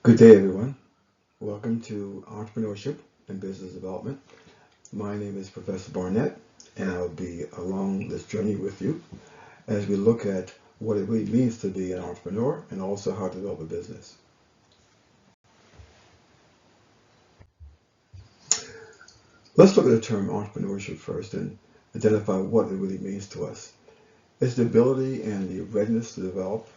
Good day, everyone. Welcome to Entrepreneurship and Business Development. My name is Professor Barnett, and I'll be along this journey with you as we look at what it really means to be an entrepreneur and also how to develop a business. Let's look at the term entrepreneurship first and identify what it really means to us. It's the ability and the readiness to develop,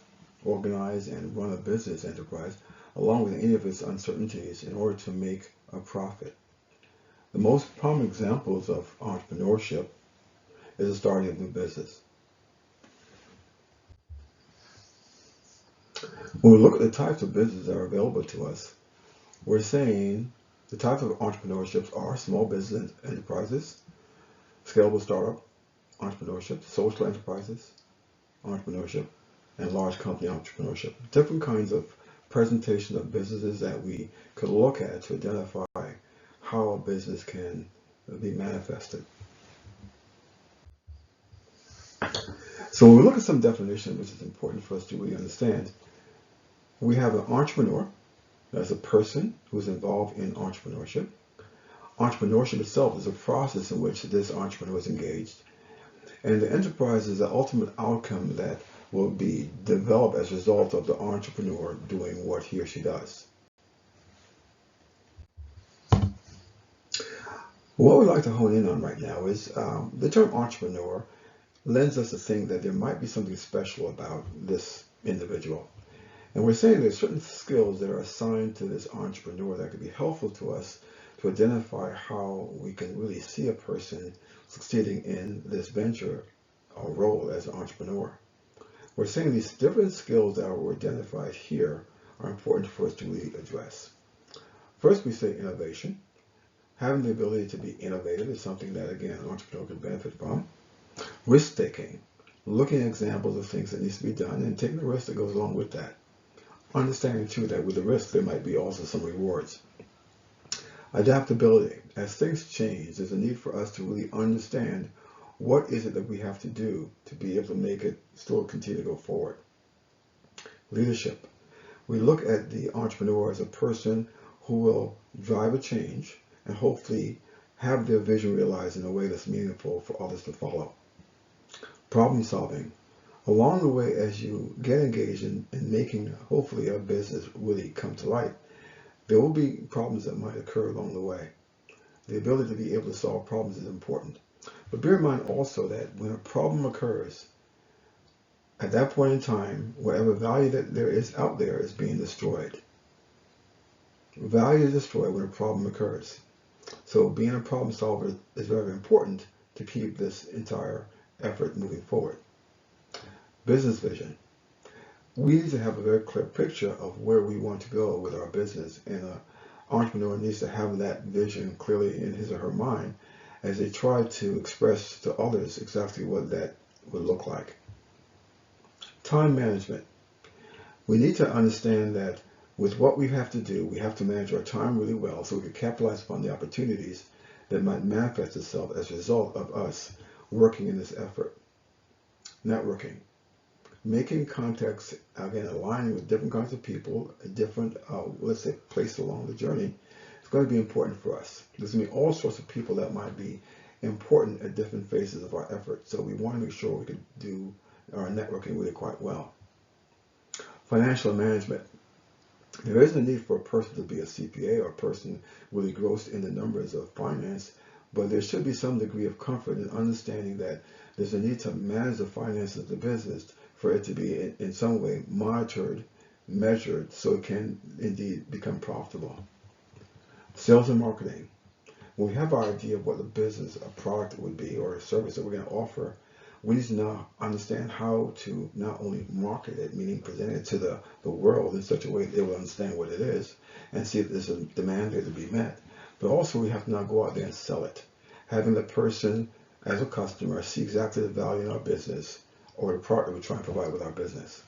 organize, and run a business enterprise along with any of its uncertainties in order to make a profit. The most prominent examples of entrepreneurship is the starting of a new business. When we look at the types of businesses that are available to us, we're saying the types of entrepreneurships are small business enterprises, scalable startup entrepreneurship, social enterprises entrepreneurship, and large company entrepreneurship. Different kinds of presentation of businesses that we could look at to identify how a business can be manifested. So when we look at some definition, which is important for us to really understand, we have an entrepreneur. That's a person who's involved in entrepreneurship. Entrepreneurship itself is a process in which this entrepreneur is engaged. And the enterprise is the ultimate outcome that will be developed as a result of the entrepreneur doing what he or she does. What we'd like to hone in on right now is the term entrepreneur lends us to think that there might be something special about this individual. And we're saying there's certain skills that are assigned to this entrepreneur that could be helpful to us to identify how we can really see a person succeeding in this venture or role as an entrepreneur. We're saying these different skills that were identified here are important for us to really address. First, we say innovation. Having the ability to be innovative is something that, again, an entrepreneur can benefit from. Risk-taking, looking at examples of things that needs to be done and taking the risk that goes along with that. Understanding, too, that with the risk, there might be also some rewards. Adaptability. As things change, there's a need for us to really understand what is it that we have to do to be able to make it still continue to go forward. Leadership. We look at the entrepreneur as a person who will drive a change and hopefully have their vision realized in a way that's meaningful for others to follow. Problem solving. Along the way, as you get engaged in making hopefully a business really come to light, there will be problems that might occur along the way. The ability to be able to solve problems is important. But bear in mind also that when a problem occurs, at that point in time, whatever value that there is out there is being destroyed. Value is destroyed when a problem occurs. So being a problem solver is very important to keep this entire effort moving forward. Business vision. We need to have a very clear picture of where we want to go with our business, and an entrepreneur needs to have that vision clearly in his or her mind as they try to express to others exactly what that would look like. Time management. We need to understand that with what we have to do, we have to manage our time really well so we can capitalize upon the opportunities that might manifest itself as a result of us working in this effort. Networking. Making contacts, again, aligning with different kinds of people, a different, let's say, place along the journey, it's going to be important for us. There's going to be all sorts of people that might be important at different phases of our effort. So we want to make sure we can do our networking really quite well. Financial management. There isn't a need for a person to be a CPA or a person really grossed in the numbers of finance, but there should be some degree of comfort in understanding that there's a need to manage the finances of the business for it to be in some way monitored, measured, so it can indeed become profitable. Sales and marketing. When we have our idea of what the business, a product would be, or a service that we're going to offer, we need to now understand how to not only market it, meaning present it to the world in such a way that they will understand what it is and see if there's a demand there to be met, but also we have to now go out there and sell it. Having the person as a customer see exactly the value in our business or the product that we're trying to provide with our business.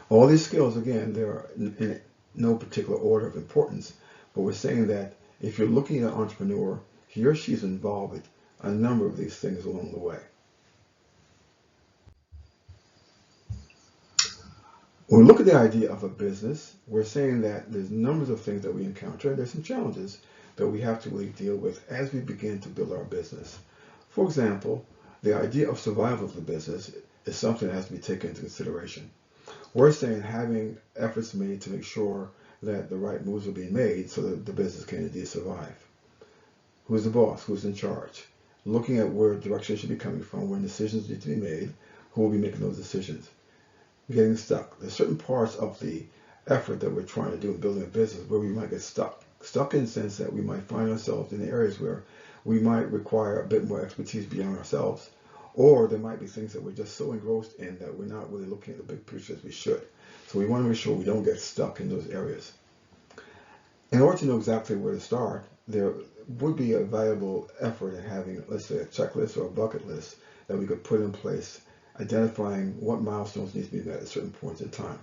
All these skills, again, they're in no particular order of importance, but we're saying that if you're looking at an entrepreneur, he or she is involved with a number of these things along the way. When we look at the idea of a business, we're saying that there's numbers of things that we encounter. There's some challenges that we have to really deal with as we begin to build our business. For example, the idea of survival of the business is something that has to be taken into consideration. We're saying having efforts made to make sure that the right moves are being made so that the business can indeed survive. Who's the boss? Who's in charge? Looking at where direction should be coming from, when decisions need to be made, who will be making those decisions. Getting stuck. There's certain parts of the effort that we're trying to do in building a business where we might get stuck. Stuck in the sense that we might find ourselves in areas where we might require a bit more expertise beyond ourselves, or there might be things that we're just so engrossed in that we're not really looking at the big picture as we should. So we want to make sure we don't get stuck in those areas. In order to know exactly where to start, there would be a valuable effort in having, let's say, a checklist or a bucket list that we could put in place, identifying what milestones need to be met at certain points in time.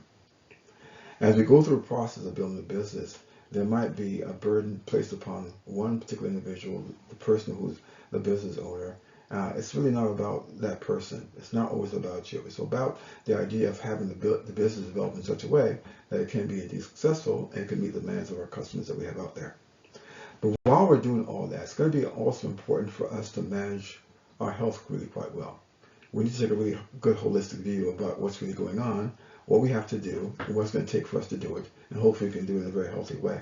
As we go through the process of building a business, there might be a burden placed upon one particular individual, the person who's the business owner. It's really not about that person. It's not always about you. It's about the idea of having the business develop in such a way that it can be indeed successful and can meet the demands of our customers that we have out there. But while we're doing all that, it's going to be also important for us to manage our health really quite well. We need to take a really good holistic view about what's really going on, what we have to do, and what it's going to take for us to do it, and hopefully we can do it in a very healthy way.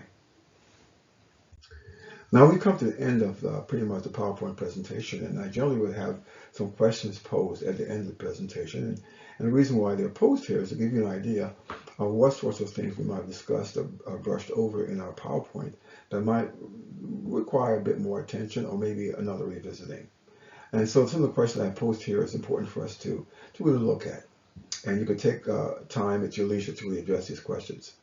Now we come to the end of pretty much the PowerPoint presentation, and I generally would have some questions posed at the end of the presentation. And the reason why they're posed here is to give you an idea of what sorts of things we might have discussed or brushed over in our PowerPoint that might require a bit more attention or maybe another revisiting. And so some of the questions I posed here is important for us to really look at. And you can take time at your leisure to really address these questions.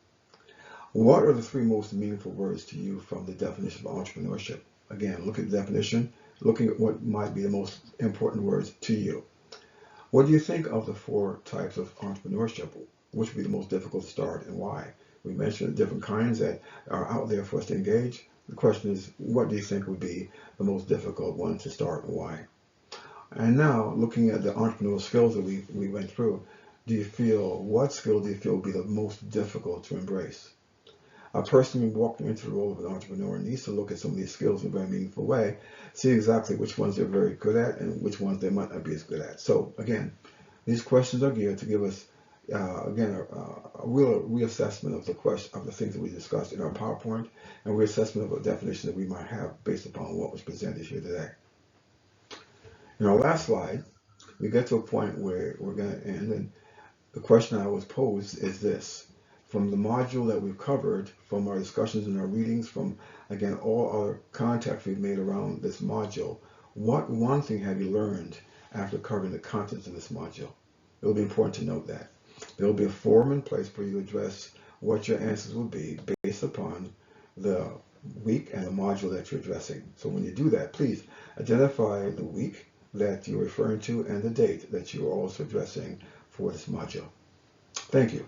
What are the three most meaningful words to you from the definition of entrepreneurship? Again, look at the definition, looking at what might be the most important words to you. What do you think of the four types of entrepreneurship? Which would be the most difficult to start and why? We mentioned different kinds that are out there for us to engage. The question is, what do you think would be the most difficult one to start and why? And now, looking at the entrepreneurial skills that we went through, what skill do you feel would be the most difficult to embrace? A person walking into the role of an entrepreneur needs to look at some of these skills in a very meaningful way, see exactly which ones they're very good at and which ones they might not be as good at. So again, these questions are geared to give us, again, a real reassessment of the things that we discussed in our PowerPoint and reassessment of a definition that we might have based upon what was presented here today. In our last slide, we get to a point where we're going to end, and the question I was posed is this. From the module that we've covered, from our discussions and our readings, from, again, all other contacts we've made around this module, what one thing have you learned after covering the contents of this module? It will be important to note that. There will be a forum in place for you to address what your answers will be based upon the week and the module that you're addressing. So when you do that, please identify the week that you're referring to and the date that you are also addressing for this module. Thank you.